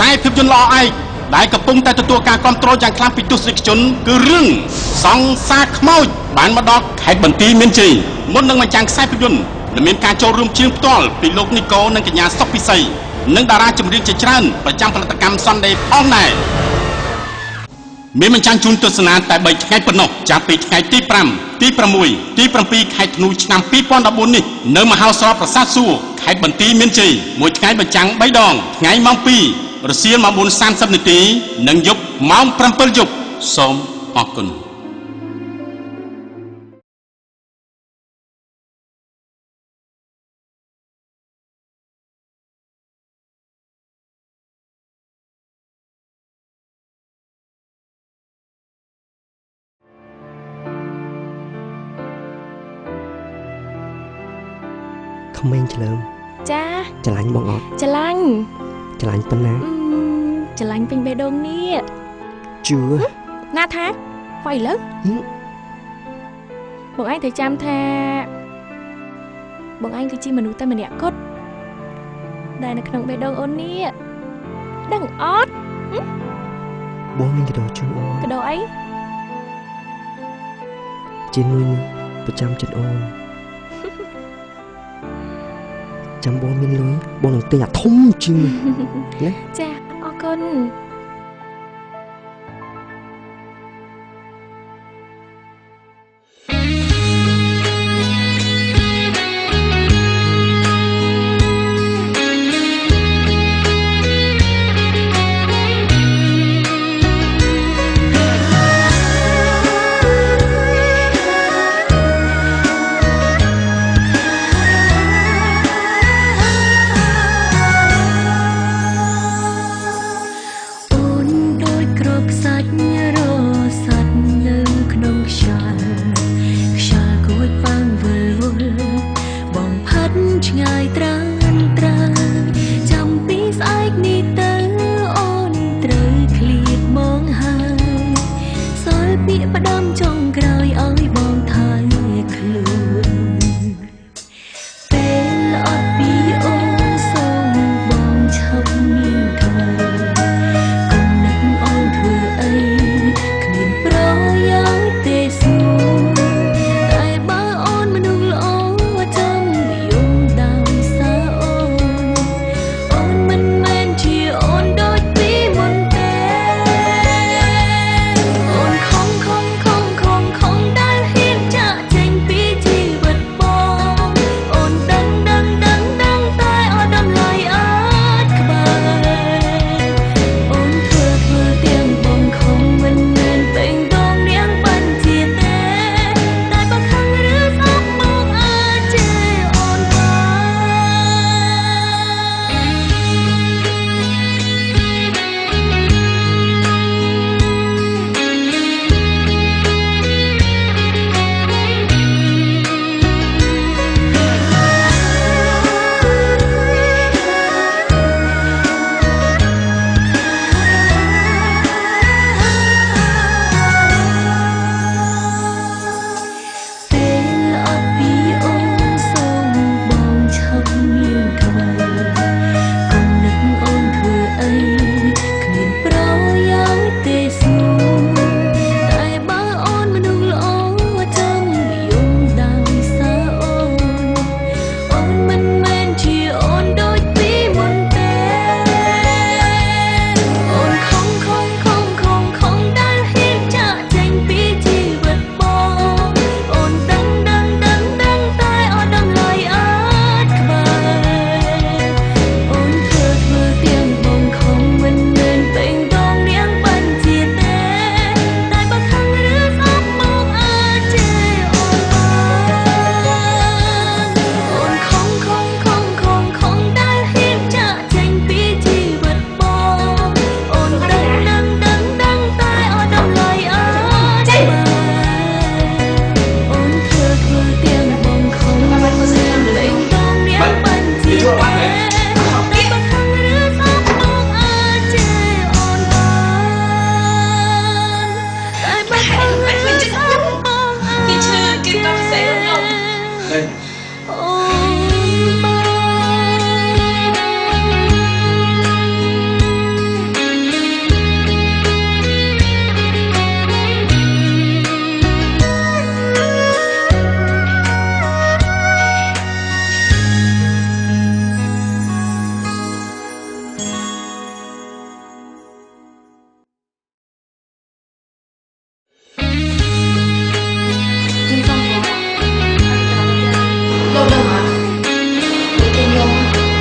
ខ្សែភាពយន្តល្អឯកដែលកំពុងតែទទួលការគាំទ្រយ៉ាងខ្លាំងពីទស្សនិកជនគឺរឿងសង្សារខ្មោចបានមកដល់ខេត្តបន្ទាយមានជ័យមុននឹងបញ្ចាំងខ្សែភាពយន្តដែលមានការចូលរួមជាងផ្ទាល់ពីលោកនីកូនិងកញ្ញាសុកពិសីនិងតារាចម្រៀងជាច្រើនប្រចាំផលិតកម្ម Sunday ផងដែរមានបញ្ចាំងជូនទស្សនាតែ3ថ្ងៃប៉ុណ្ណោះចាប់ពីថ្ងៃទី5ទី6ទី7ខែធ្នូឆ្នាំ2014នេះនៅមហោស្រពប្រាសាទសួរខេត្តបន្ទាយមានជ័យមួយថ្ងៃបញ្ចាំង3ដងថ្ងៃម៉ោង2រសៀលម៉ោង 4:30 នាទីនិងយប់ម៉ោង 7 យប់សូមអរគុណក្មេងឆ្លើមចាច្រឡាញ់បងអត់ច្រឡាញ់ប៉ុណ្ណាច្រឡាញ់ពេញបេះដូងនេះជឿណាថាໄວលើបងឯងត្រូវចាំថាបងឯងគឺជាមនុស្សតែម្នាក់គត់ដែលនៅក្នុងបេះដូងអូននេះដឹងអត់បងមានកដោជូនអូនកដោអីជានុយប្រចាំចិត្តអូនចាំបងមានលុយបងនឹងទិញអាធំជាងណាចាអរគុណ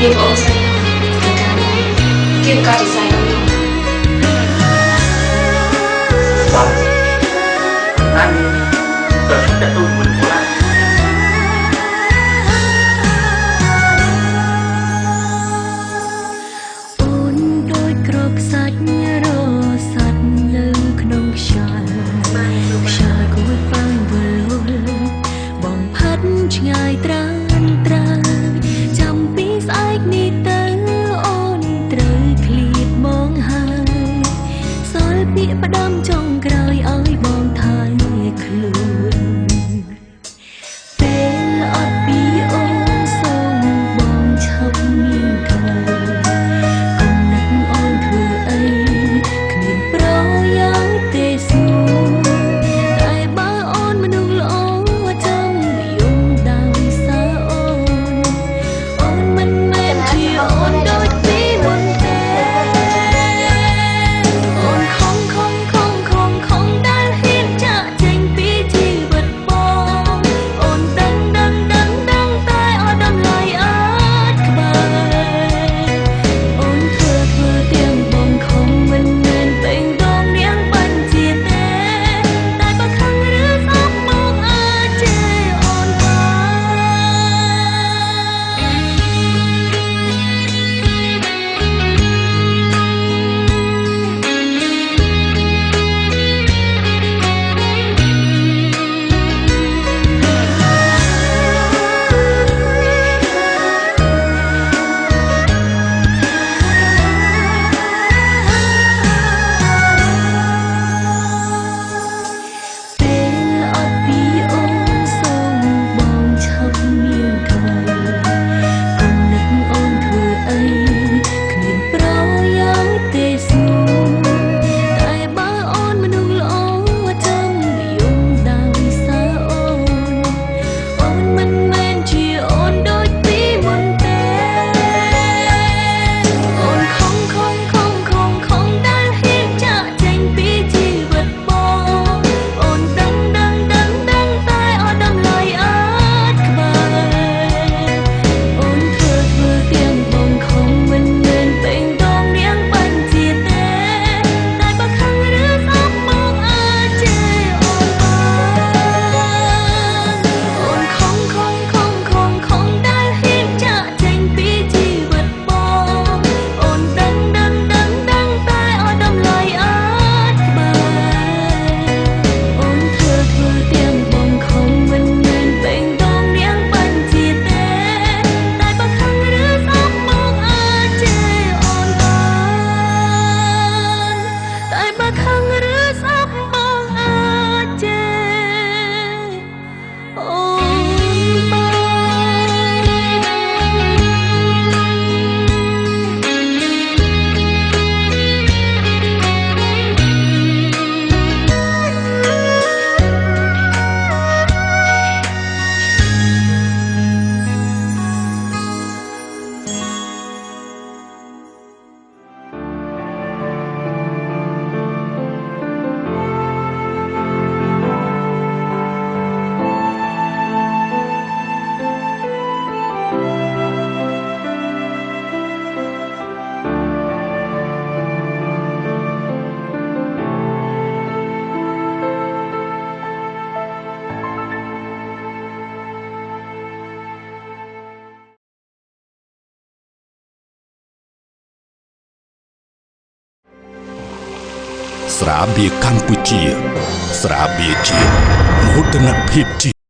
មានបងស្រីក្នុងការមកគេក៏ជាស្រីរបស់ខ្ញុំបាទអញក៏តែទូមិនខ្លាំងអូនដូចក្របសាច់រសាត់លើក្នុងខ្យល់ខ្យល់គួរបាំងវល់បងផាត់ឆ្ងាយត្រានត្រាចាំពីស្អែកនេះទៅអូនត្រូវឃ្លៀតមកហើយសល់ពាក្យផ្ដាំចុងក្រោយឲ្យបងថើខ្លួនពេលអត់ពីអូនសូមបងឈប់មានក្តីកុំនឹកអូនធ្វើអីគ្មានប្រយោជន៍ទេសួរតែបើអូនមនុស្សល្អចាំយំដោយសារអូនមិនមែនជាអូនដូចពីមុនទេអូនខំដែលហ៊ានចាក់ចេញពីជីវិតបងអូនដឹងតែអត់តម្លៃអាចក្បែរអូនធ្វើទាំងបងខំមិនមែនពេញដងនាងបញ្ជាទេតែបើខឹងឬស្អប់មកអាចជេរអូនពេលអត់ពីអូនសូមបងឈប់មានក្តីកុំនឹកអូនធ្វើអីគ្មានប្រយោជន៍ទេសួរតែបើអូនមនុស្សល្អចាំយំដោយសារអូនមិនមែនជាអូនដូចពីមុនទេអូនខំដែលហ៊ានចាក់ចេញពីជីវិតបងអូនដឹងតែអត់តម្លៃអាចក្បែរអូនធ្វើទាំងបងខំមិនមែនពេញដងនាងបញ្ជាទេតែបើខឹងឬស្អប់មកអាចជេរអូនបានអូនខំដែលហ៊ានចាក់ចេញពីជីវិតបងអូនដឹងតែអត់តម្លៃអាចក្បែរអូនធ្វើទាំងបងខំមិនមែនពេញដងនាងបញ្ជាទេតែបើខឹងឬស្អប់មកអាចជេរអូនបានតែបើខឹងឬស្អប់មកអាចជេរអូនបានស្រាបៀរកម្ពុជាស្រាបៀរជាតិមោទនភាពជាតិ